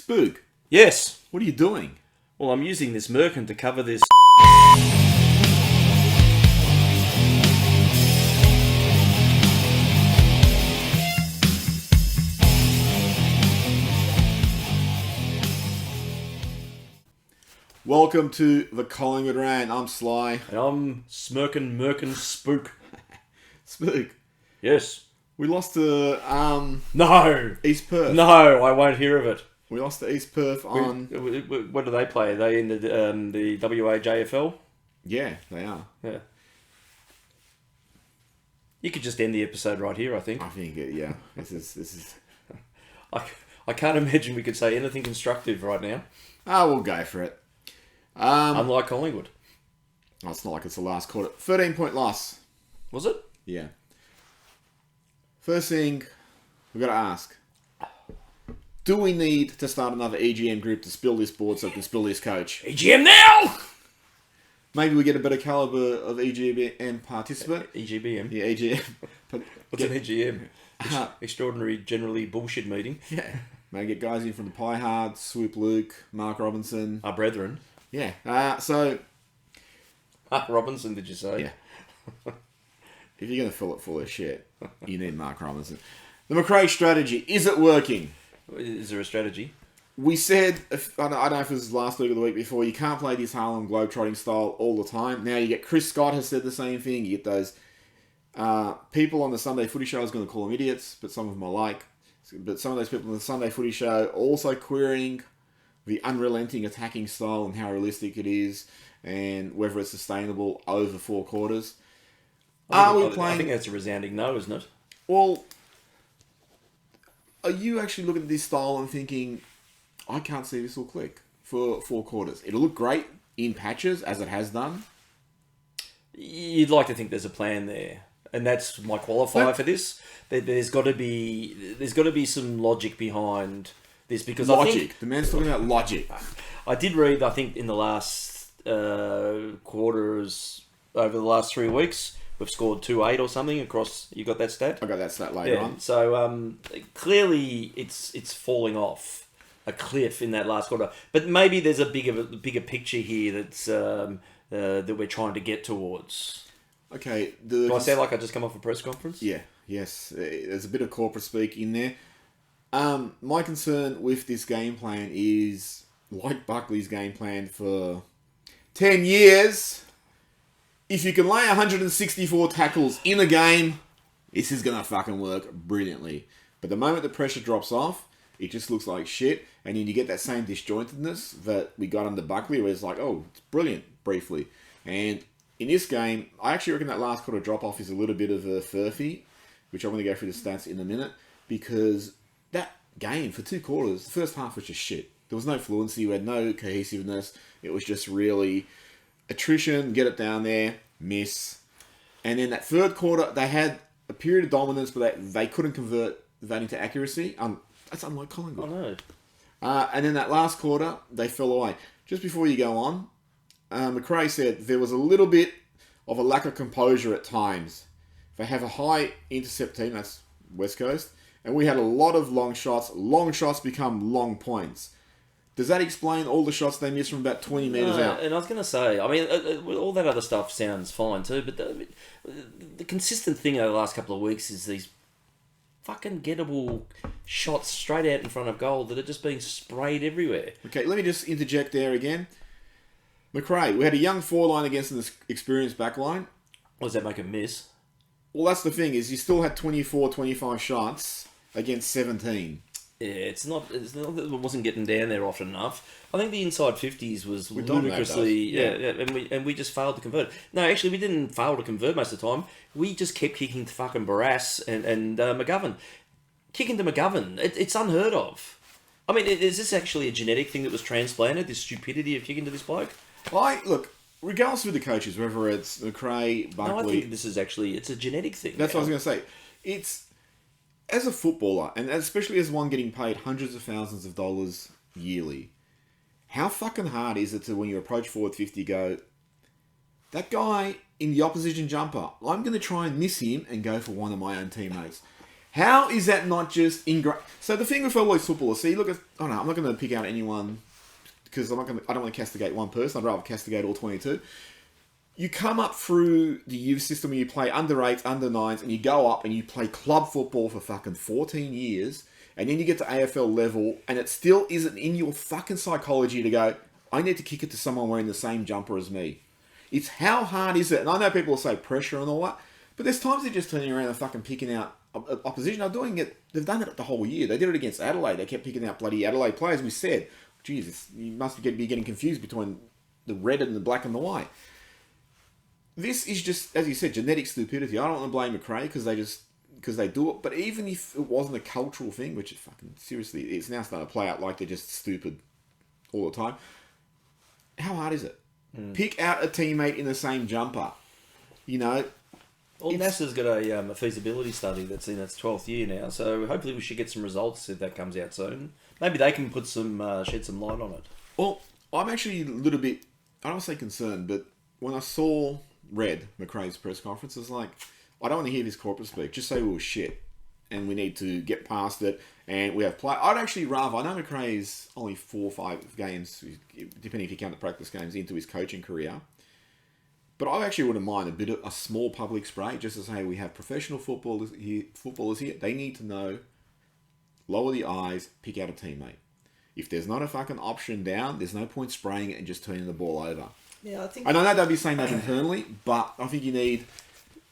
Spook, Yes. what are you doing? Well, I'm using this merkin to cover this. Welcome to the Collingwood Rant. I'm Sly. And I'm smirking, merkin, spook. Spook, Yes. we lost to No. East Perth. No, I won't hear of it. We lost to East Perth on... What do they play? Are they in the WAJFL? Yeah, they are. Yeah. You could just end the episode right here, I think. I think, yeah. This is... I can't imagine we could say anything constructive right now. We'll go for it. Unlike Collingwood. Oh, it's not like it's the last quarter. 13-point loss. Was it? Yeah. First thing, we've got to ask. Do we need to start another EGM group to spill this board so we can spill this coach? EGM now! Maybe we get a better calibre of EGM participant. EGBM? Yeah, EGM. What's an EGM? Extraordinary Generally Bullshit Meeting. Yeah. Maybe get guys in from the Pie Hard, Swoop Luke, Mark Robinson. Our brethren. Yeah. So... Mark Robinson, did you say? Yeah. If you're going to fill it full of shit, you need Mark Robinson. The McRae strategy, is it working? Is there a strategy? We said, I don't know if it was last week or the week before, you can't play this Harlem Globetrotting style all the time. Now you get Chris Scott has said the same thing. You get those people on the Sunday Footy Show, I was going to call them idiots, but some of them I like. But some of those people on the Sunday Footy Show also querying the unrelenting attacking style and how realistic it is and whether it's sustainable over 4 quarters. I think that's a resounding no, isn't it? Well, are you actually looking at this style and thinking, I can't see this will click for 4 quarters? It'll look great in patches, as it has done. You'd like to think there's a plan there. And that's my qualifier for this. There's got to be some logic behind this, because Logic. The man's talking about logic. I did read, I think, in the last quarters, over the last 3 weeks, we've scored 2-8 or something across. You got that stat? I got that stat later on. So clearly it's falling off a cliff in that last quarter. But maybe there's a bigger picture here that's that we're trying to get towards. Okay. Do I sound like I just come off a press conference? Yeah. Yes. There's a bit of corporate speak in there. My concern with this game plan is, like Buckley's game plan for 10 years, if you can lay 164 tackles in a game, this is going to fucking work brilliantly. But the moment the pressure drops off, it just looks like shit. And then you get that same disjointedness that we got under Buckley, where it's like, oh, it's brilliant, briefly. And in this game, I actually reckon that last quarter drop-off is a little bit of a furphy, which I'm going to go through the stats in a minute, because that game, for 2 quarters, the first half was just shit. There was no fluency, we had no cohesiveness. It was just really attrition, get it down there, miss. And then that third quarter, they had a period of dominance, but they couldn't convert that into accuracy. That's unlike Collingwood. I know. And then that last quarter, they fell away. Just before you go on, McRae said there was a little bit of a lack of composure at times. They have a high intercept team, that's West Coast, and we had a lot of long shots. Long shots become long points. Does that explain all the shots they missed from about 20 metres out? And I was going to say, I mean, all that other stuff sounds fine too, but the consistent thing over the last couple of weeks is these fucking gettable shots straight out in front of goal that are just being sprayed everywhere. Okay, let me just interject there again. McRae, we had a young 4-line against an experienced back line. What does that make a miss? Well, that's the thing, is you still had 24, 25 shots against 17. Yeah, it's not that it wasn't getting down there often enough. I think the inside 50s was ludicrously... and we just failed to convert. No, actually, we didn't fail to convert most of the time. We just kept kicking to fucking Barras and McGovern. Kicking to McGovern, it's unheard of. I mean, is this actually a genetic thing that was transplanted, this stupidity of kicking to this bloke? Look, regardless of the coaches, whether it's McRae, Buckley... No, I think this is actually... It's a genetic thing. That's what I was going to say. It's... As a footballer, and especially as one getting paid hundreds of thousands of dollars yearly, how fucking hard is it to, when you approach forward 50, go, that guy in the opposition jumper, I'm going to try and miss him and go for one of my own teammates. How is that not just ingrained? So the thing with all these footballers, see, look at, I'm not going to pick out anyone because I don't want to castigate one person. I'd rather castigate all 22. You come up through the youth system and you play under 8s, under 9s, and you go up and you play club football for fucking 14 years, and then you get to AFL level, and it still isn't in your fucking psychology to go, I need to kick it to someone wearing the same jumper as me. It's how hard is it? And I know people will say pressure and all that, but there's times they're just turning around and fucking picking out opposition. They're doing it. They've done it the whole year. They did it against Adelaide. They kept picking out bloody Adelaide players. We said, Jesus, you must be getting confused between the red and the black and the white. This is just, as you said, genetic stupidity. I don't want to blame McRae because they do it. But even if it wasn't a cultural thing, which it fucking seriously, it's now starting to play out like they're just stupid all the time. How hard is it? Pick out a teammate in the same jumper. You know. Well, NASA's got a feasibility study that's in its 12th year now, so hopefully we should get some results if that comes out soon. Maybe they can put shed some light on it. Well, I'm actually a little bit, I don't want to say concerned, but when I read McRae's press conference, it's like, I don't want to hear this corporate speak. Just say we were shit and we need to get past it and we have play. I'd actually rather, I know McRae's only 4 or 5 games, depending if you count the practice games, into his coaching career. But I actually wouldn't mind a small public spray just to say we have professional footballers here. They need to know, lower the eyes, pick out a teammate. If there's not a fucking option down, there's no point spraying it and just turning the ball over. Yeah, I think. And I know they'll be saying that internally, but I think you need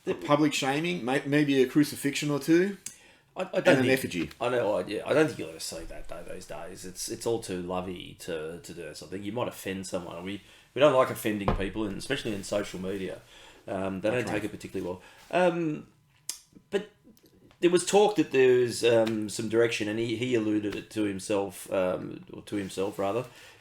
the public shaming, maybe a crucifixion or two, and an effigy. I know. Yeah, I don't think you'll ever see that though these days. It's all too lovey to do something. You might offend someone. We don't like offending people, and especially in social media. They don't take it particularly well. But there was talk that there was some direction, and he alluded it to himself,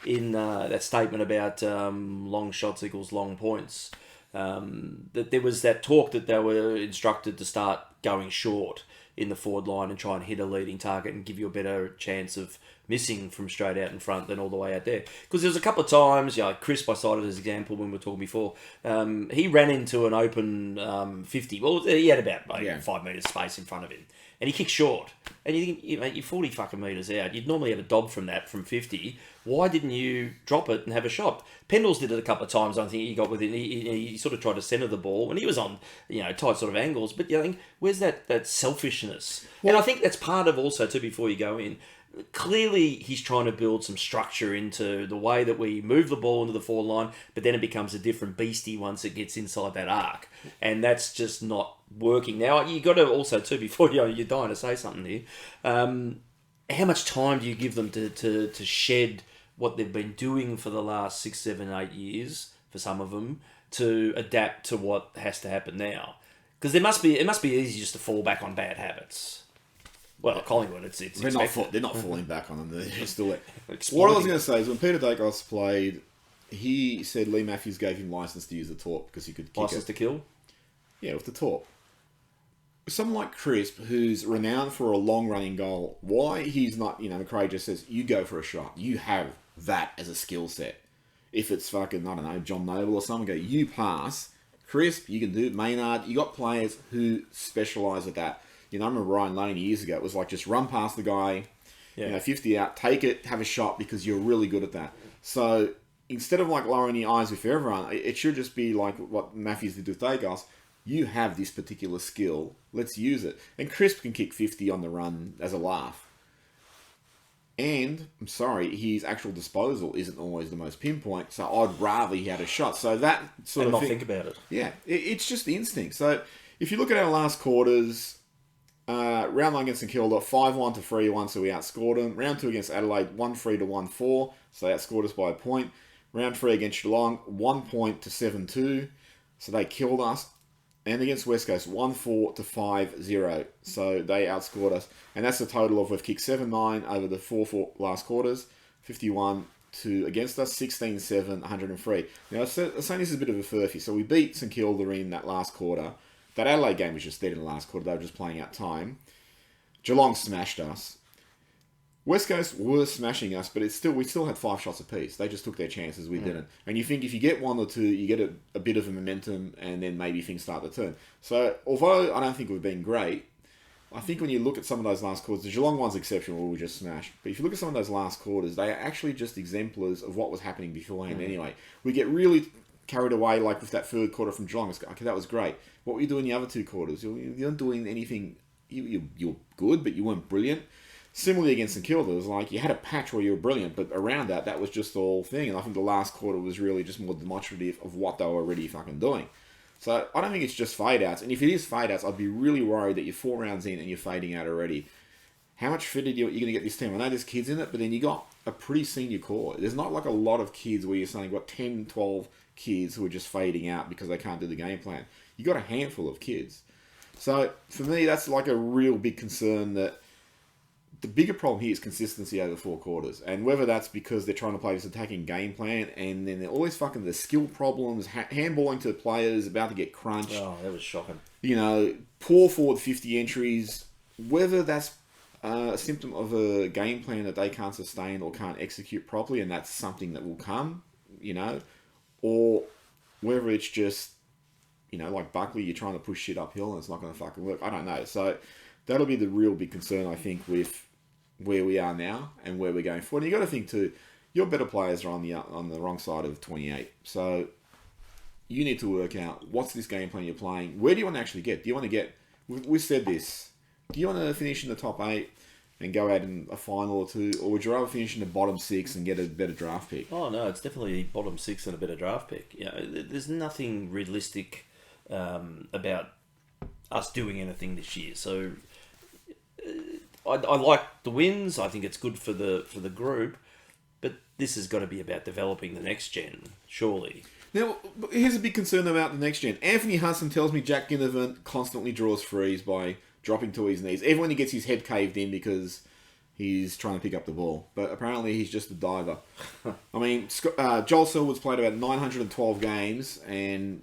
in that statement about long shots equals long points. That there was that talk that they were instructed to start going short in the forward line and try and hit a leading target and give you a better chance of missing from straight out in front than all the way out there. Because there was a couple of times, Chris, I cited as an example when we were talking before, he ran into an open 50. Well, he had about 5 metres space in front of him. And he kicked short. And you think, you're 40 fucking metres out. You'd normally have a dob from that, from 50. Why didn't you drop it and have a shot? Pendles did it a couple of times. I think he got within. He sort of tried to centre the ball, and he was on tight sort of angles. But you think, where's that selfishness? Well, and I think that's part of also too. Before you go in, clearly he's trying to build some structure into the way that we move the ball into the forward line, but then it becomes a different beastie once it gets inside that arc, and that's just not working. Now you got to also too, before you're dying to say something here, how much time do you give them to shed what they've been doing for the last 6, 7, 8 years for some of them to adapt to what has to happen now? Because it must be easy just to fall back on bad habits. Well, Collingwood, they're not falling back on them. They're still there. What I was going to say is when Peter Dacos played, he said Lee Matthews gave him license to use the torp because he could kick license to kill. Yeah, with the torp. Someone like Crisp, who's renowned for a long running goal, why he's not? McRae just says you go for a shot. You have that as a skill set. If it's fucking, I don't know, John Noble or someone, go you pass. Crisp, you can do Maynard. You got players who specialise at that. I remember Ryan Lane years ago. It was like just run past the guy, 50 out, take it, have a shot because you're really good at that. So instead of like lowering the eyes with everyone, it should just be like what Matthews did with Dacos. You have this particular skill. Let's use it. And Crisp can kick 50 on the run as a laugh. And, I'm sorry, his actual disposal isn't always the most pinpoint, so I'd rather he had a shot. So that sort of thing... not think about it. Yeah, it's just the instinct. So if you look at our last quarters... round 1 against St Kilda, 5-1 to 3-1, so we outscored them. Round 2 against Adelaide, 1-3 to 1-4, so they outscored us by a point. Round 3 against Geelong, 1 point to 7-2, so they killed us. And against West Coast, 1-4 to 5-0, so they outscored us. And that's the total of we've kicked 7-9 over the 4 last quarters, 51 to against us, 16-7, 103. Now, I'm saying this is a bit of a furphy, so we beat St Kilda in that last quarter. That Adelaide game was just dead in the last quarter. They were just playing out time. Geelong smashed us. West Coast were smashing us, but we still had 5 shots apiece. They just took their chances. We didn't. And you think if you get 1 or 2, you get a bit of a momentum, and then maybe things start to turn. So, although I don't think we've been great, I think when you look at some of those last quarters, the Geelong one's exceptional, we just smashed. But if you look at some of those last quarters, they are actually just exemplars of what was happening beforehand anyway. We get really carried away, like with that third quarter from Geelong. It's, okay, that was great. What were you doing the other two quarters? You weren't doing anything. You're good, but you weren't brilliant. Similarly against St Kilda, it was like you had a patch where you were brilliant, but around that was just the whole thing. And I think the last quarter was really just more demonstrative of what they were already fucking doing. So I don't think it's just fade outs. And if it is fade outs, I'd be really worried that you're 4 rounds in and you're fading out already. How much fitter you're going to get this team? I know there's kids in it, but then you got a pretty senior core. There's not like a lot of kids where you're saying you've got 10, 12 kids who are just fading out because they can't do the game plan. You got a handful of kids. So for me, that's like a real big concern. That the bigger problem here is consistency over 4 quarters. And whether that's because they're trying to play this attacking game plan and then they're always fucking the skill problems, handballing to the players, about to get crunched. Oh, that was shocking. You know, poor forward 50 entries. Whether that's a symptom of a game plan that they can't sustain or can't execute properly, and that's something that will come, you know, or whether it's just, you know, like Buckley, you're trying to push shit uphill and it's not going to fucking work. I don't know. So that'll be the real big concern, I think, with where we are now and where we're going forward. And you got to think too, your better players are on the wrong side of 28. So you need to work out what's this game plan you're playing. Where do you want to actually get? Do you want to get? We've said this. Do you want to finish in the top 8 and go out in a final or 2, or would you rather finish in the bottom 6 and get a better draft pick? Oh no, it's definitely bottom 6 and a better draft pick. You know, there's nothing realistic about us doing anything this year. So I like the wins. I think it's good for the group, but this has got to be about developing the next gen, surely. Now, here's a big concern about the next gen. Anthony Hudson tells me Jack Ginnivan constantly draws frees by dropping to his knees. Even when he gets his head caved in because he's trying to pick up the ball. But apparently he's just a diver. I mean, Joel Selwood's played about 912 games, and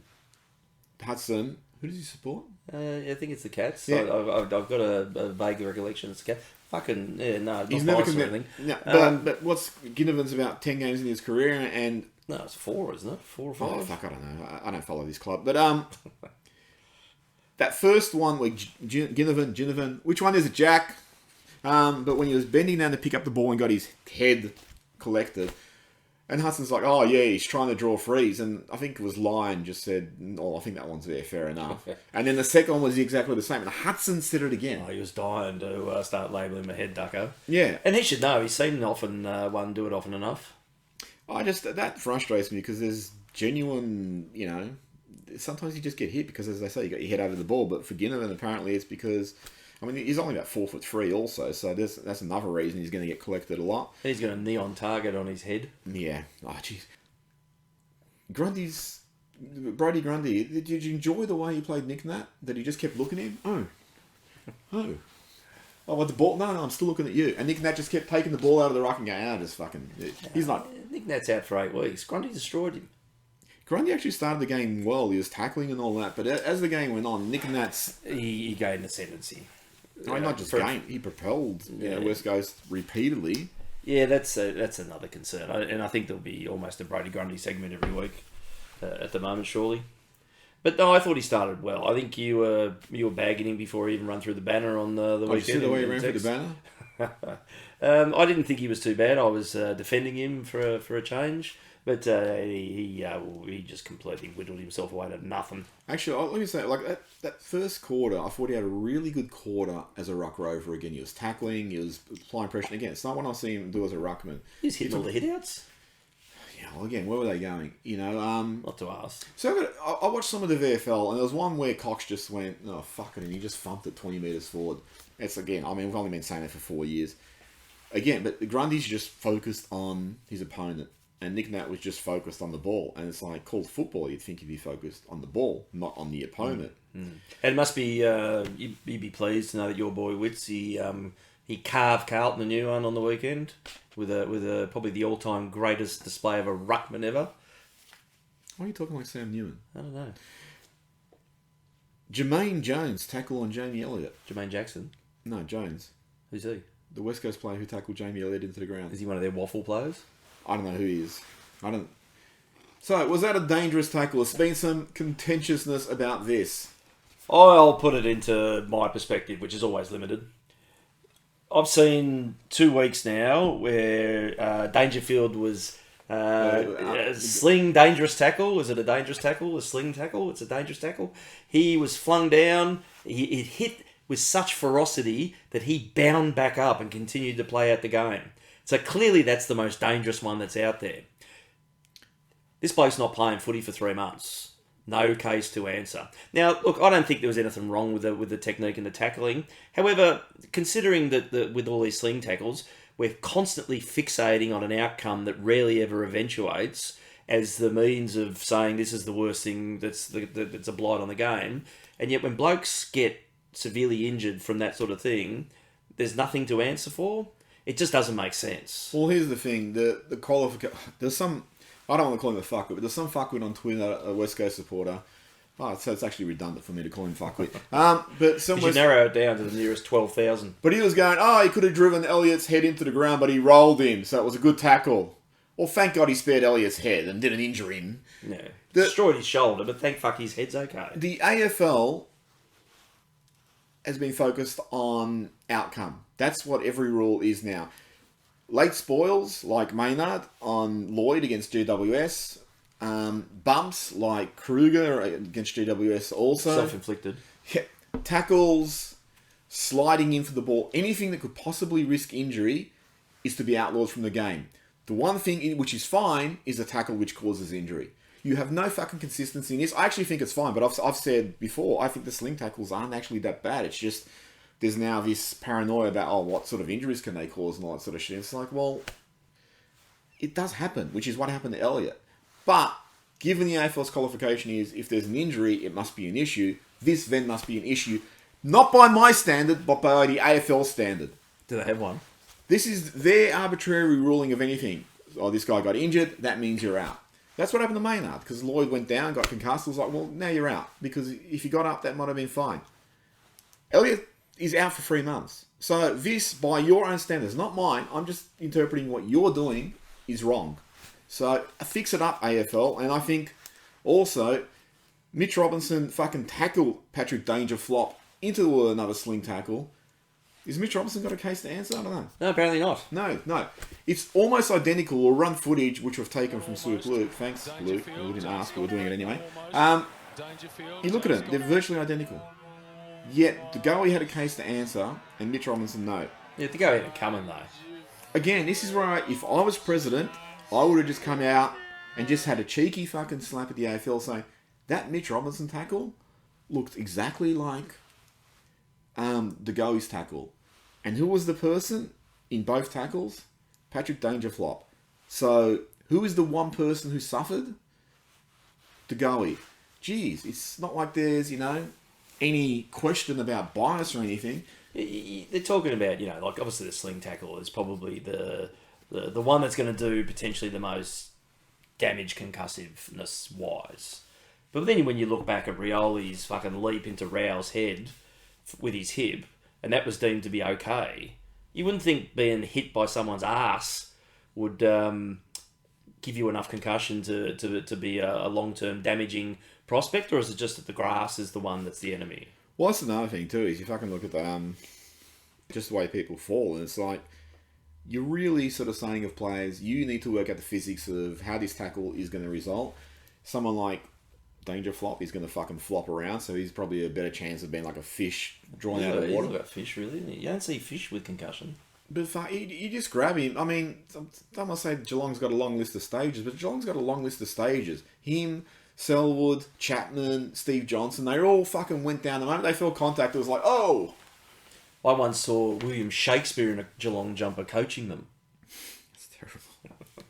Hudson, who does he support? I think it's the Cats. Yeah. I've got a vague recollection it's the Cats. Fucking, yeah, no, He's not never biased or committed. anything. No, but what's Ginnivan's about 10 games in his career, and No, it's 4, isn't it? 4 or 5? oh, fuck, I don't know. I don't follow this club. But that first one where Ginnivan, which one is it, Jack? But when he was bending down to pick up the ball and got his head collected, and Hudson's like, oh yeah, he's trying to draw frees, and I think it was Lyon just said, oh, I think that one's there, fair enough. And then the second one was exactly the same, and Hudson said it again. Oh, he was dying to start labelling him a head ducker. Yeah. And he should know. He's seen one do it often enough. That frustrates me because there's genuine, you know, sometimes you just get hit because, as they say, you got your head over the ball. But for Ginnivan, apparently it's because, I mean, he's only about 4'3" also, so that's another reason he's going to get collected a lot. He's got a neon target on his head. Yeah. Oh, jeez. Brody Grundy, did you enjoy the way he played Nick Nat? That he just kept looking at him? Oh, with the ball? No, I'm still looking at you. And Nick Nat just kept taking the ball out of the ruck and going, just fucking... He's not... Nick Nat's out for 8 weeks. Grundy destroyed him. Grundy actually started the game well. He was tackling and all that. But as the game went on, Nick Nat's... He gained ascendancy. I mean, not just gained. He propelled West Coast repeatedly. Yeah, that's another concern. And I think there'll be almost a Brody Grundy segment every week at the moment, surely. But no, I thought he started well. I think you were bagging him before he even run through the banner on the weekend. Did you see the way he ran through the banner? I didn't think he was too bad. I was defending him for a change, but he just completely whittled himself away to nothing. Actually, let me say, like that first quarter, I thought he had a really good quarter as a ruck rover. Again, he was tackling, he was applying pressure. Again, it's not what I've seen him do as a ruckman. He's hitting all the hitouts. Yeah, well, again, where were they going? You know, not to ask. So I watched some of the VFL, and there was one where Cox just went, "Oh fuck it," and he just thumped it 20 metres forward. It's again, I mean, we've only been saying it for 4 years. Again, but Grundy's just focused on his opponent, and Nick Nat was just focused on the ball. And it's like, called football, you'd think he'd be focused on the ball, not on the opponent. And it must be you'd be pleased to know that your boy Witz he carved Carlton a new one on the weekend with a probably the all-time greatest display of a ruckman ever. Why are you talking like Sam Newman? I don't know. Jermaine Jones tackle on Jamie Elliott. Jermaine Jackson. No, Jones. Who's he? The West Coast player who tackled Jamie Elliott into the ground. Is he one of their waffle players? I don't know who he is. So, was that a dangerous tackle? There's been some contentiousness about this. I'll put it into my perspective, which is always limited. I've seen 2 weeks now where Dangerfield was sling dangerous tackle. Is it a dangerous tackle? A sling tackle? It's a dangerous tackle. He was flung down. It hit with such ferocity that he bound back up and continued to play out the game. So clearly that's the most dangerous one that's out there. This bloke's not playing footy for 3 months. No case to answer. Now, look, I don't think there was anything wrong with the technique and the tackling. However, considering that with all these sling tackles, we're constantly fixating on an outcome that rarely ever eventuates as the means of saying this is the worst thing that's a blight on the game. And yet when blokes get severely injured from that sort of thing, there's nothing to answer for. It just doesn't make sense. Well, here's the thing. The qualification... There's some... I don't want to call him a fuckwit, but there's some fuckwit on Twitter, a West Coast supporter. Oh, so it's actually redundant for me to call him fuckwit. But some you narrow it down to the nearest 12,000. But he was going, he could have driven Elliott's head into the ground, but he rolled him, so it was a good tackle. Well, thank God he spared Elliott's head and didn't injure him. No. Destroyed his shoulder, but thank fuck his head's okay. The AFL has been focused on outcome. That's what every rule is now. Late spoils, like Maynard on Lloyd against GWS. Bumps, like Kruger against GWS also. Self-inflicted. Yeah. Tackles, sliding in for the ball. Anything that could possibly risk injury is to be outlawed from the game. The one thing which is fine is a tackle which causes injury. You have no fucking consistency in this. I actually think it's fine, but I've said before, I think the sling tackles aren't actually that bad. It's just... There's now this paranoia about, what sort of injuries can they cause and all that sort of shit. It's like, well, it does happen, which is what happened to Elliott. But, given the AFL's qualification is, if there's an injury, it must be an issue. This then must be an issue, not by my standard, but by the AFL standard. Do they have one? This is their arbitrary ruling of anything. This guy got injured, that means you're out. That's what happened to Maynard, because Lloyd went down, got concussed. It was like, well, now you're out. Because if you got up, that might have been fine. Elliott is out for 3 months. So this, by your own standards, not mine, I'm just interpreting what you're doing is wrong. So fix it up, AFL. And I think also, Mitch Robinson fucking tackled Patrick Dangerflop into another sling tackle. Is Mitch Robinson got a case to answer? I don't know. No, apparently not. No. It's almost identical. We'll run footage, which we've taken from Luke. Thanks, Luke. We didn't ask, but we're doing it anyway. You look at it. They're virtually identical. Yet, the goalie had a case to answer, and Mitch Robinson, no. Yeah, the goalie had it coming, though. Again, this is where if I was president, I would have just come out and just had a cheeky fucking slap at the AFL saying, that Mitch Robinson tackle looked exactly like the goalie's tackle. And who was the person in both tackles? Patrick Dangerflop. So, who is the one person who suffered? The goalie. Jeez, it's not like there's, any question about bias or anything. They're talking about, like obviously the sling tackle is probably the one that's going to do potentially the most damage concussiveness wise. But then when you look back at Rioli's fucking leap into Rao's head with his hip, and that was deemed to be okay, you wouldn't think being hit by someone's ass would give you enough concussion to be a long-term damaging prospect, or is it just that the grass is the one that's the enemy? Well, that's another thing too, is you fucking look at just the way people fall, and it's like, you're really sort of saying of players, you need to work out the physics of how this tackle is going to result. Someone like Dangerflop is going to fucking flop around, so he's probably a better chance of being like a fish drawn out of the water. He's not got fish, really. You don't see fish with concussion. But you just grab him. I mean, I must say Geelong's got a long list of stages, but Geelong's got a long list of stages. Him, Selwood, Chapman, Steve Johnson, they all fucking went down. The moment they felt contact, it was like, oh! I once saw William Shakespeare in a Geelong jumper coaching them. That's terrible.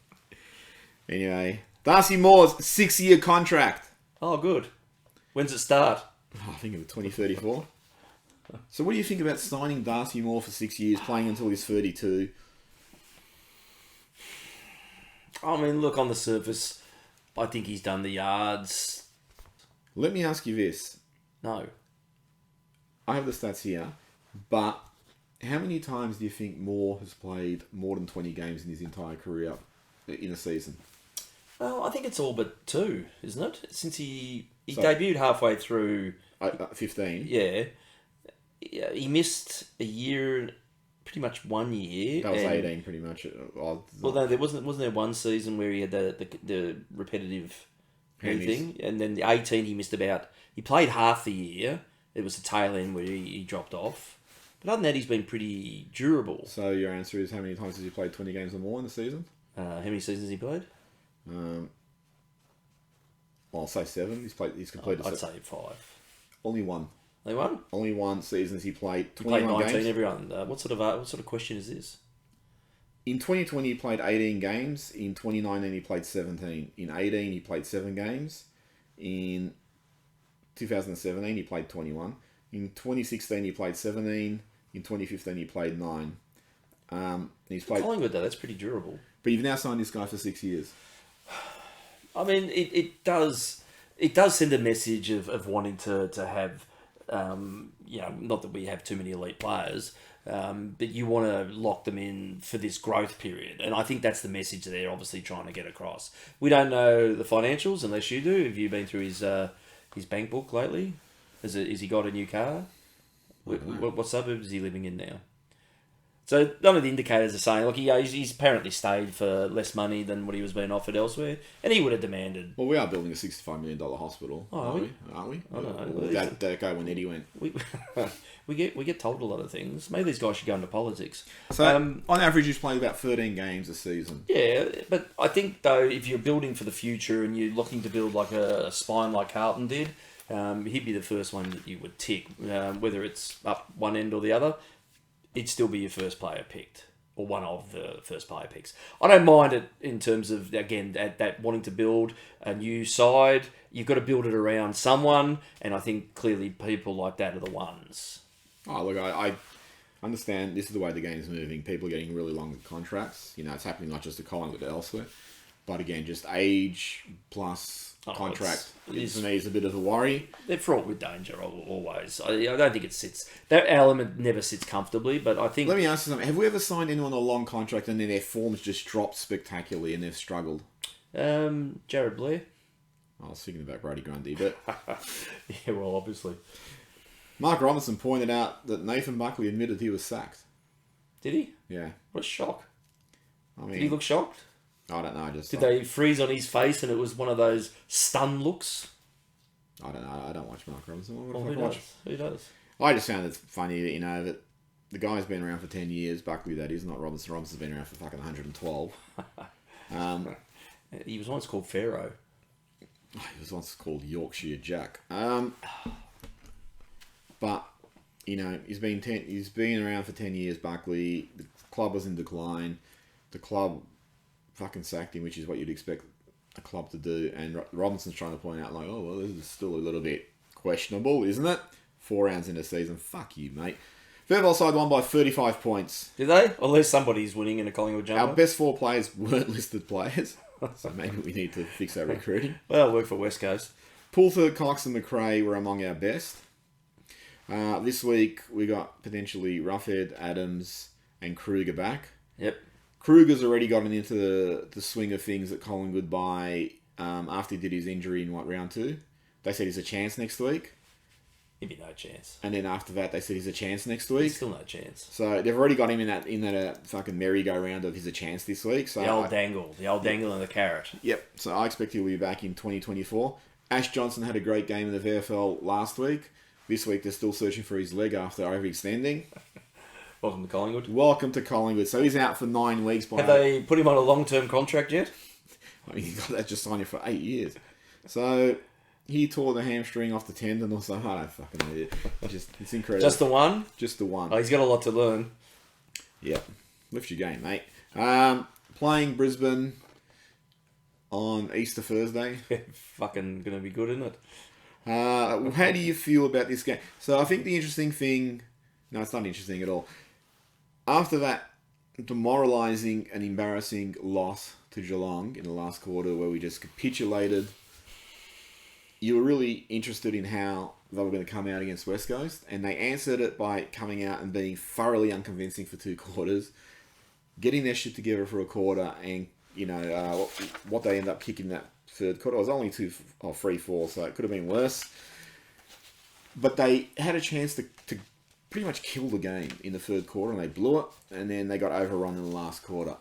Anyway, Darcy Moore's 6-year contract. Oh, good. When's it start? I think it was 2034. So what do you think about signing Darcy Moore for 6 years, playing until he's 32? I mean, look, on the surface, I think he's done the yards. Let me ask you this. No. I have the stats here, but how many times do you think Moore has played more than 20 games in his entire career in a season? Oh, I think it's all but 2, isn't it? Since he So- debuted halfway through. 15. Yeah, he missed a year, pretty much 1 year. That was 18, pretty much. Well, no, there wasn't there one season where he had the repetitive thing, and then the 18 he missed about. He played half the year. It was the tail end where he dropped off. But other than that, he's been pretty durable. So your answer is, how many times has he played 20 games or more in the season? How many seasons he played? Well, I'll say 7. He's completed. I'd say 5. Only one. They won. Only one seasons he played He played 21 19. games. Everyone. What sort of question is this? In 2020, he played 18 games. In 2019, he played 17. In 18, he played 7 games. In 2017, he played 21. In 2016, he played 17. In 2015, he played 9. He's played. Collingwood, though, that's pretty durable. But you've now signed this guy for 6 years. I mean, it does send a message of wanting to have, not that we have too many elite players, but you want to lock them in for this growth period. And I think that's the message they're obviously trying to get across. We don't know the financials unless you do. Have you been through his bank book lately? Has he got a new car? What suburb is he living in now? So none of the indicators are saying, look, he's apparently stayed for less money than what he was being offered elsewhere, and he would have demanded. Well, we are building a $65 million hospital. Oh, aren't we? I don't know. That guy when Eddie went. We get told a lot of things. Maybe these guys should go into politics. So on average, he's played about 13 games a season. Yeah, but I think though, if you're building for the future and you're looking to build like a spine like Carlton did, he'd be the first one that you would tick. Whether it's up one end or the other, it'd still be your first player picked, or one of the first player picks. I don't mind it in terms of, again, that wanting to build a new side. You've got to build it around someone, and I think clearly people like that are the ones. Oh, look, I understand this is the way the game is moving. People are getting really long contracts. It's happening not just at Collingwood but elsewhere. But again, just age plus contract for me is a bit of a worry. They're fraught with danger always. I don't think it sits. That element never sits comfortably, but I think... Let me ask you something. Have we ever signed anyone on a long contract and then their forms just dropped spectacularly and they've struggled? Jared Blair. I was thinking about Brady Grundy, but... Yeah, well, obviously. Mark Robinson pointed out that Nathan Buckley admitted he was sacked. Did he? Yeah. What a shock. I mean, Did he look shocked? I don't know. Did they freeze on his face and it was one of those stun looks? I don't know. I don't watch Mark Robinson. Who does? I just found it funny that, that the guy's been around for 10 years. Buckley, that is, not Robinson. Robinson's been around for fucking 112. He was once called Pharaoh. He was once called Yorkshire Jack. But he's been around for 10 years. Buckley, the club was in decline. The club fucking sacked him, which is what you'd expect a club to do. And Robinson's trying to point out, like, oh well, this is still a little bit questionable, isn't it? 4 rounds into the season, fuck you, mate. Fairvale side won by 35 points. Did they? Unless somebody's winning in a Collingwood jumper. Our best 4 players weren't listed players, so maybe we need to fix our recruiting. Well, work for West Coast. Poulter, Cox and McRae were among our best. This week we got potentially Roughhead, Adams and Kruger back. Yep. Kruger's already gotten into the swing of things at Collingwood by after he did his injury in round 2. They said he's a chance next week. He'd be no chance. And then after that, they said he's a chance next week. He's still no chance. So they've already got him in that fucking merry-go-round of he's a chance this week. So the old dangle and the carrot. Yep. So I expect he'll be back in 2024. Ash Johnson had a great game in the VFL last week. This week they're still searching for his leg after overextending. Welcome to Collingwood. Welcome to Collingwood. So he's out for 9 weeks. Have they put him on a long-term contract yet? I mean, that just signed him for 8 years. So he tore the hamstring off the tendon or something. I don't fucking know. It's incredible. Just the one? Just the one. Oh, he's got a lot to learn. Yep. Lift your game, mate. Playing Brisbane on Easter Thursday. Fucking going to be good, isn't it? How do you feel about this game? So I think the interesting thing... No, it's not interesting at all. After that demoralising and embarrassing loss to Geelong in the last quarter where we just capitulated, you were really interested in how they were going to come out against West Coast, and they answered it by coming out and being thoroughly unconvincing for 2 quarters, getting their shit together for a quarter, and what they end up kicking that third quarter. It was only 3-4, so it could have been worse. But they had a chance to pretty much kill the game in the third quarter, and they blew it, and then they got overrun in the last quarter.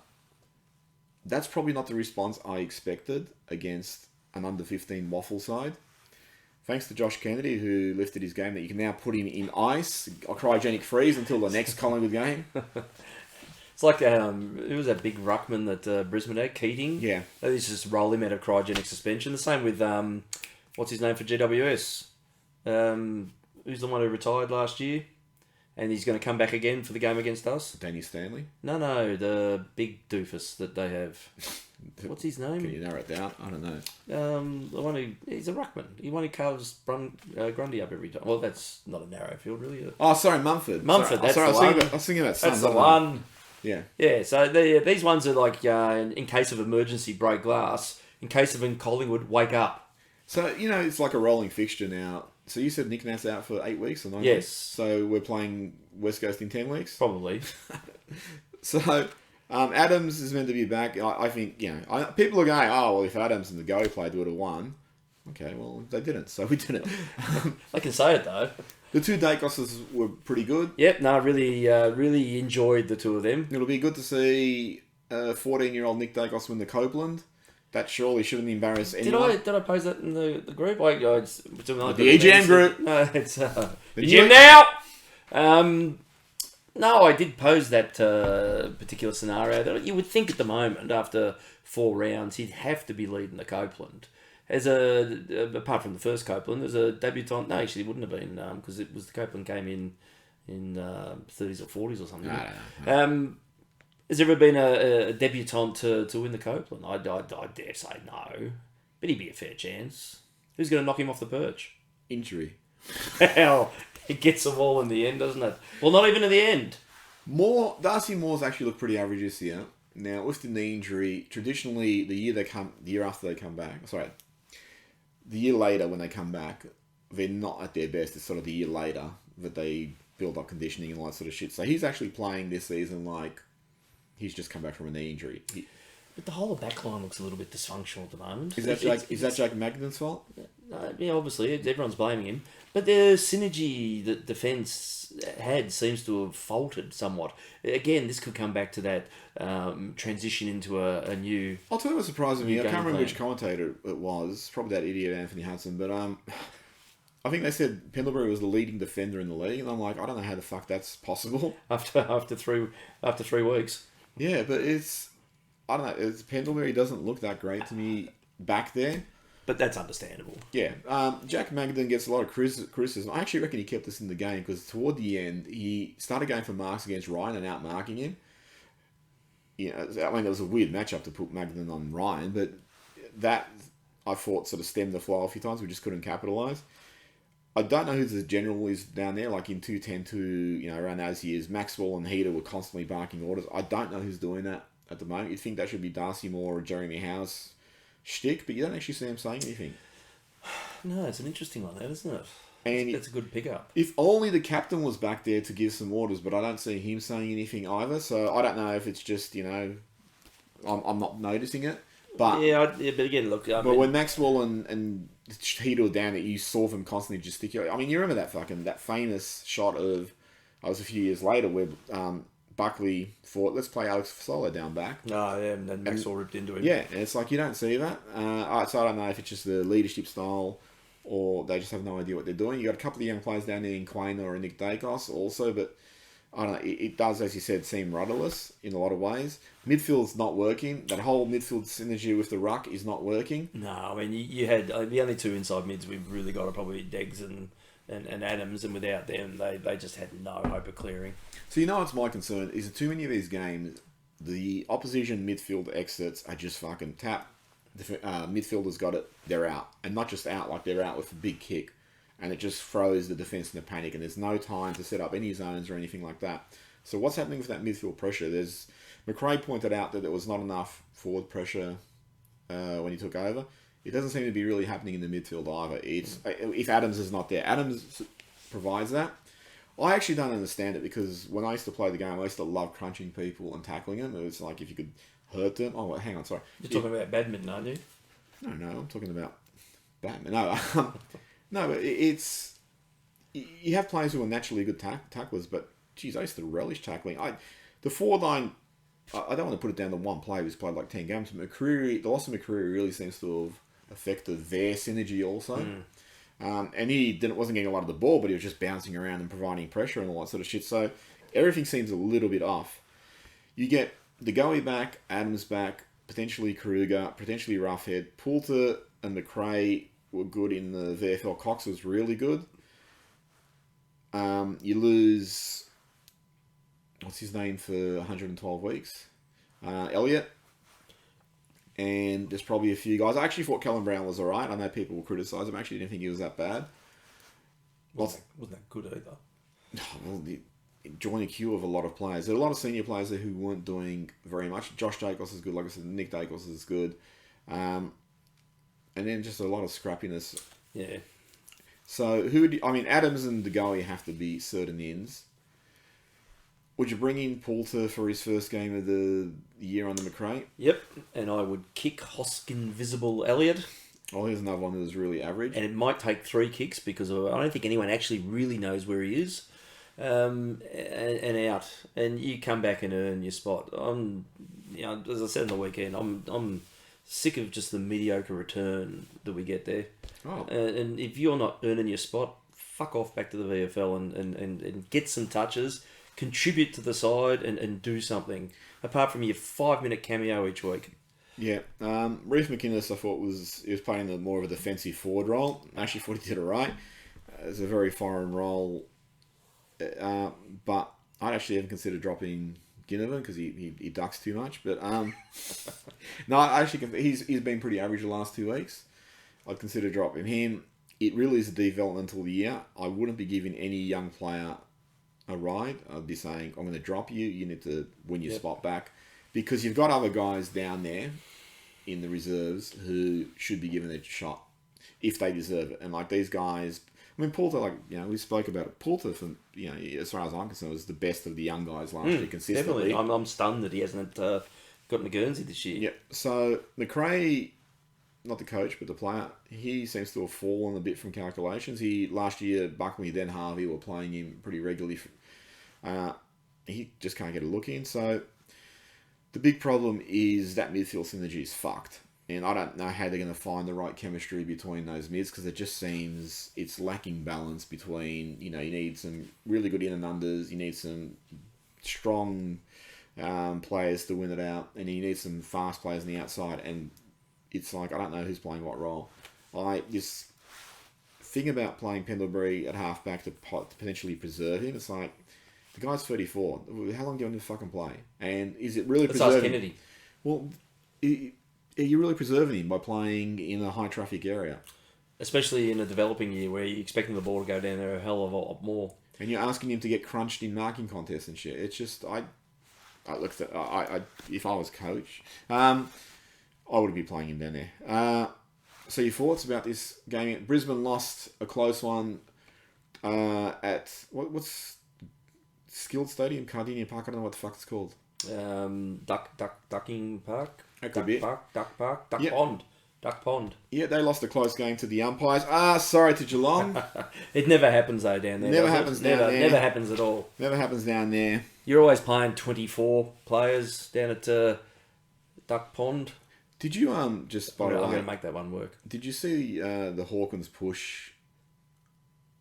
That's probably not the response I expected against an under-15 waffle side. Thanks to Josh Kennedy, who lifted his game, that you can now put him in ice, or cryogenic freeze until the next Collingwood game. It's like, who was that big ruckman that Brisbane had? Keating? Yeah. They just roll him out of cryogenic suspension. The same with, what's his name for GWS? Who's the one who retired last year? And he's going to come back again for the game against us? Danny Stanley? No, the big doofus that they have. What's his name? Can you narrow it down? I don't know. The one who... He's a ruckman. He one who carves Grundy up every time. Well, that's not a narrow field, really. Oh, sorry, Mumford. That's the one. I was thinking about Suns. That's the one. Yeah. Yeah, so these ones are like, in case of emergency, break glass. In case of in Collingwood, wake up. So, it's like a rolling fixture now. So you said Nick Nass out for 8 weeks or 9 yes. weeks? So we're playing West Coast in 10 weeks? Probably. So Adams is meant to be back. I think, people are going, oh, well, if Adams and the Go played, they would have won. Okay, well, they didn't, so we didn't. I can say it, though. The two Dacoses were pretty good. Yep, no, really enjoyed the two of them. It'll be good to see 14-year-old Nick Dacos win the Copeland. That surely shouldn't embarrass anyone. Did I post that in the group? The EGM group. No, it's EGM now. No, I did pose that particular scenario. That you would think at the moment, after 4 rounds, he'd have to be leading the Copeland. Apart from the first Copeland, as a debutant. No, actually, it wouldn't have been because it was the Copeland came in 30s or 40s or something. No. Has there ever been a debutant to win the Copeland? I dare say no. But he'd be a fair chance. Who's going to knock him off the perch? Injury. Hell, it gets them all in the end, doesn't it? Well, not even in the end. Darcy Moore's actually looked pretty average this year. Now, with the knee injury, traditionally, the year after they come back, the year later when they come back, they're not at their best. It's sort of the year later that they build up conditioning and all that sort of shit. So he's actually playing this season like he's just come back from a knee injury. But the whole backline looks a little bit dysfunctional at the moment. Is that Jack Magden's fault? Yeah, obviously. Everyone's blaming him. But the synergy that defence had seems to have faltered somewhat. Again, this could come back to that transition into a new... I'll tell you what surprised me. I can't remember which commentator it was. Probably that idiot Anthony Hudson. But I think they said Pendlebury was the leading defender in the league. And I'm like, I don't know how the fuck that's possible. After 3 weeks. Yeah, but I don't know. Pendlebury doesn't look that great to me back there. But that's understandable. Yeah. Jack Magden gets a lot of criticism. I actually reckon he kept us in the game because toward the end, he started going for marks against Ryan and out-marking him. There was a weird matchup to put Magden on Ryan, but that, I thought, sort of stemmed the flow a few times. We just couldn't capitalise. I don't know who the general is down there, like in 210 around those years. Maxwell and Heater were constantly barking orders. I don't know who's doing that at the moment. You'd think that should be Darcy Moore or Jeremy Howe's shtick, but you don't actually see him saying anything. No, it's an interesting one, that, isn't it? And it's a good pickup. If only the captain was back there to give some orders, but I don't see him saying anything either. So I don't know if it's just, I'm not noticing it. But but again, look. But when Maxwell and Heater were down, you saw them constantly gesticulate. I mean, you remember that famous shot of, it was a few years later where Buckley thought, let's play Alex Fasolo down back. Oh, yeah, and then Maxwell ripped into him. Yeah, and it's like, you don't see that. So I don't know if it's just the leadership style or they just have no idea what they're doing. You got a couple of young players down there in Quainer or Nick Dacos also, but I don't know, it does, as you said, seem rudderless in a lot of ways. Midfield's not working. That whole midfield synergy with the ruck is not working. No, I mean, you had the only two inside mids we've really got are probably Deggs and Adams, and without them, they just had no hope of clearing. So what's my concern is that too many of these games, the opposition midfield exits are just fucking tap. The midfielders got it, they're out. And not just out, like they're out with a big kick. And it just throws the defence into panic, and there's no time to set up any zones or anything like that. So what's happening with that midfield pressure? McRae pointed out that there was not enough forward pressure when he took over. It doesn't seem to be really happening in the midfield either. If Adams is not there, Adams provides that. I actually don't understand it because when I used to play the game, I used to love crunching people and tackling them. It was like if you could hurt them. Oh, hang on, sorry. You're talking about badminton, aren't you? No, I'm talking about Batman. No, no, but it's you have players who are naturally good tacklers, but geez, I used to relish tackling. The forward line. I don't want to put it down to one player who's played like 10 games. The loss of McCreary really seems to have affected their synergy also. And he wasn't getting a lot of the ball, but he was just bouncing around and providing pressure and all that sort of shit. So everything seems a little bit off. You get De Goey back, Adams back, potentially Kruger, potentially Roughhead. Poulter and McRae were good in the VFL. Cox was really good. You lose... What's his name for 112 weeks? Elliott. And there's probably a few guys. I actually thought Callum Brown was alright. I know people will criticise him. I actually didn't think he was that bad. Wasn't that good either. Well, join a queue of a lot of players. There are a lot of senior players there who weren't doing very much. Josh Dacos is good. Like I said, Nick Dacos is good. And then just a lot of scrappiness. Yeah. So, Adams and De Goey have to be certain ends. Would you bring in Poulter for his first game of the year under McRae? Yep, and I would kick Hoskin Visible Elliott. Oh, here's another one that was really average. And it might take 3 kicks because I don't think anyone actually really knows where he is. And out. And you come back and earn your spot. As I said in the weekend, I'm sick of just the mediocre return that we get there. Oh. And if you're not earning your spot, fuck off back to the VFL and get some touches. Contribute to the side and do something apart from your 5-minute cameo each week. Yeah, Reece McInnes I thought he was playing more of a defensive forward role. I actually thought he did it right. It's a very foreign role, but I'd actually even consider dropping Ginnivan because he ducks too much. But no, I actually he's been pretty average the last 2 weeks. I'd consider dropping him. It really is a developmental year. I wouldn't be giving any young player a ride. I'd be saying, I'm going to drop you. You need to win your spot back. Because you've got other guys down there in the reserves who should be given a shot if they deserve it. And like these guys, Poulter, we spoke about it. Poulter, as far as I'm concerned, was the best of the young guys last year consistently. Definitely. I'm stunned that he hasn't gotten a Guernsey this year. Yeah. So McRae, not the coach, but the player, he seems to have fallen a bit from calculations. Last year, Buckley, then Harvey were playing him pretty regularly. He just can't get a look in. So the big problem is that midfield synergy is fucked. And I don't know how they're going to find the right chemistry between those mids because it just seems it's lacking balance between, you need some really good in and unders, you need some strong players to win it out, and you need some fast players on the outside. And it's like, I don't know who's playing what role. I just think about playing Pendlebury at halfback to potentially preserve him. It's like, the guy's 34. How long do you want him to fucking play? And is it really preserving? Let's ask Kennedy. Well, are you really preserving him by playing in a high traffic area? Especially in a developing year where you're expecting the ball to go down there a hell of a lot more. And you're asking him to get crunched in marking contests and shit. It's just, if I was coach, I would be playing him down there. So your thoughts about this game? Brisbane lost a close one at, what's Skilled Stadium, Cardinia Park, I don't know what the fuck it's called. Ducking Park? That could be it. Duck Yep. Pond. Duck Pond. Yeah, they lost a close game to the umpires. Sorry to Geelong. It never happens though down there. Never happens down there. Never happens at all. Never happens down there. You're always playing 24 players down at Duck Pond. Did you just spot I'm going to make that one work. Did you see the Hawkins push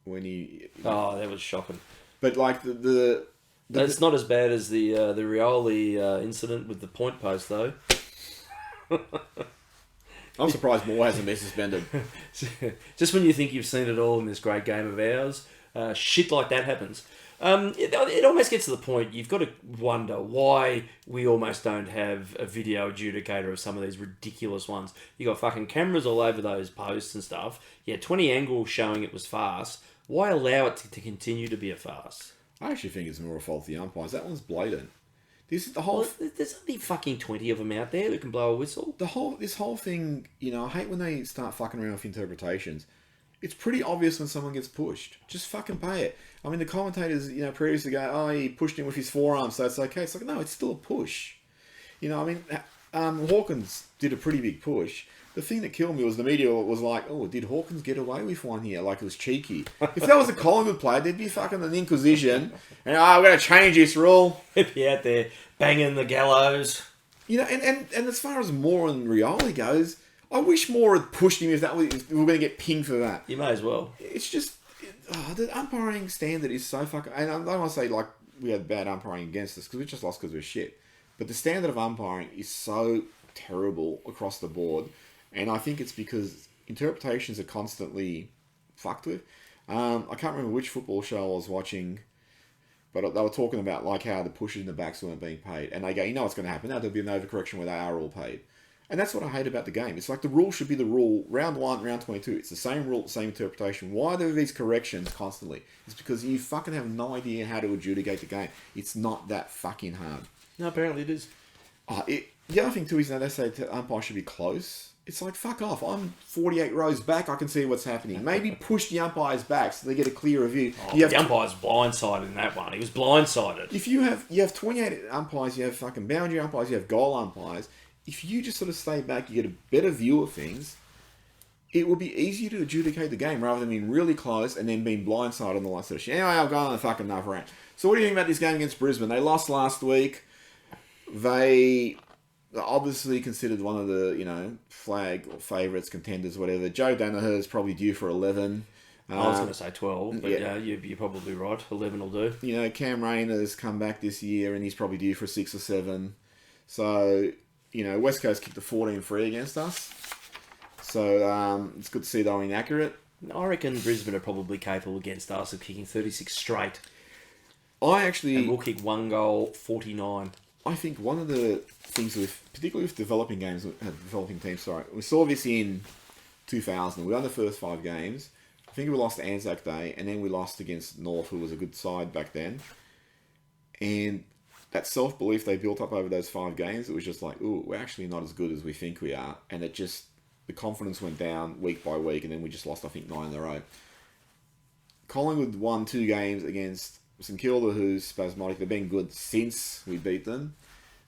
when he? Oh, that was shocking. But like it's not as bad as the Rioli incident with the point post though. I'm surprised Moore hasn't been suspended. Just when you think you've seen it all in this great game of ours, shit like that happens. It almost gets to the point you've got to wonder why we almost don't have a video adjudicator of some of these ridiculous ones. You got fucking cameras all over those posts and stuff. Yeah, 20 angles showing it was fast. Why allow it to continue to be a farce? I actually think it's more a fault of the umpires. That one's blatant. There's only fucking 20 of them out there who can blow a whistle. This whole thing, I hate when they start fucking around with interpretations. It's pretty obvious when someone gets pushed. Just fucking pay it. I mean, the commentators, previously go, oh, he pushed him with his forearm, so it's okay. It's like, no, it's still a push. Hawkins did a pretty big push. The thing that killed me was the media was like, oh, did Hawkins get away with one here? Like, it was cheeky. If that was a Collingwood player, there'd be fucking an inquisition. And, we're going to change this rule. He'd be out there banging the gallows. You know, and as far as Moore and Rioli goes, I wish Moore had pushed him if we were going to get pinged for that. You may as well. It's just, the umpiring standard is so fucking... And I don't want to say, like, we had bad umpiring against us, because we just lost because we're shit. But the standard of umpiring is so terrible across the board. And I think it's because interpretations are constantly fucked with. I can't remember which football show I was watching, but they were talking about like how the pushers in the backs weren't being paid. And they go, you know what's going to happen? Now there'll be an overcorrection where they are all paid. And that's what I hate about the game. It's like the rule should be the rule. Round 1, round 22. It's the same rule, same interpretation. Why are there these corrections constantly? It's because you fucking have no idea how to adjudicate the game. It's not that fucking hard. No, apparently it is. The other thing too is that they say the umpire should be close. It's like, fuck off. I'm 48 rows back. I can see what's happening. Maybe push the umpires back so they get a clearer view. The umpire's blindsided in that one. He was blindsided. If you have 28 umpires, you have fucking boundary umpires, you have goal umpires. If you just sort of stay back, you get a better view of things. It will be easier to adjudicate the game rather than being really close and then being blindsided and all that sort of shit. Anyway, I'll go on a fucking enough rant. So what do you think about this game against Brisbane? They lost last week. They... obviously considered one of the, flag or favourites, contenders, whatever. Joe Danaher is probably due for 11. I was going to say 12, but yeah, you're probably right. 11 will do. Cam Rayner's come back this year and he's probably due for 6 or 7. So, West Coast kicked a 14-3 against us. So, it's good to see they're inaccurate. I reckon Brisbane are probably capable against us of kicking 36 straight. And we'll kick 1 goal, 49. I think one of the things particularly with developing teams, we saw this in 2000. We won the first 5 games. I think we lost to Anzac Day, and then we lost against North, who was a good side back then. And that self-belief they built up over those 5 games, it was just like, ooh, we're actually not as good as we think we are. And the confidence went down week by week, and then we just lost, I think, 9 in a row. Collingwood won 2 games against St Kilda, who's spasmodic. They've been good since we beat them.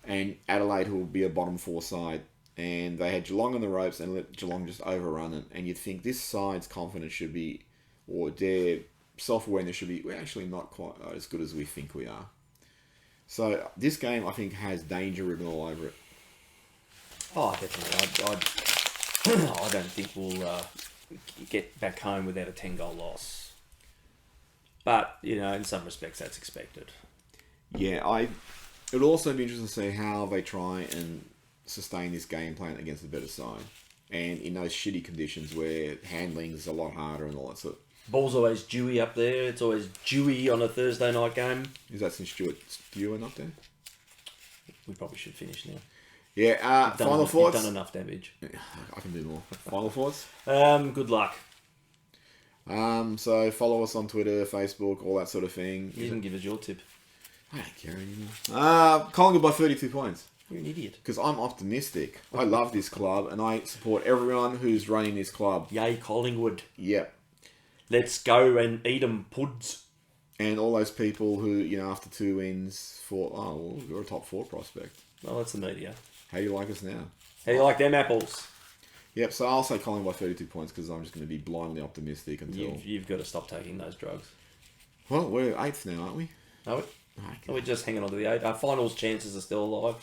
And Adelaide, who will be a bottom 4 side. And they had Geelong on the ropes and let Geelong just overrun it. And you'd think this side's confidence should be, or their self-awareness should be, we're actually not quite as good as we think we are. So this game, I think, has danger written all over it. Oh, definitely. I don't think we'll get back home without a 10-goal loss. But, in some respects, that's expected. Yeah, it'll also be interesting to see how they try and sustain this game plan against a better side. And in those shitty conditions where handling is a lot harder and all that sort. Ball's always dewy up there. It's always dewy on a Thursday night game. Is that since Stewart not there? We probably should finish now. Yeah, final thoughts? You've done enough damage. I can do more. Final thoughts? Good luck. So follow us on Twitter, Facebook, all that sort of thing. You didn't give us your tip. I don't care anymore. Collingwood by 32 points. You're an idiot. Because I'm optimistic. I love this club and I support everyone who's running this club. Yay, Collingwood. Yep. Let's go and eat 'em puds. And all those people who, after 2 wins thought, oh, well, you're a top 4 prospect. Well, that's the media. How do you like us now? How do you like them apples? Yep, so I'll say Collingwood by 32 points because I'm just going to be blindly optimistic until... You've got to stop taking those drugs. Well, we're 8th now, aren't we? Are we? Are we just hanging on to the 8? Our finals chances are still alive.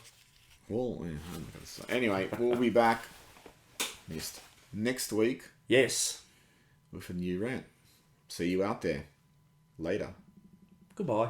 Well, yeah, I'm not going to say. Anyway, we'll be back next week. Yes. With a new rant. See you out there. Later. Goodbye.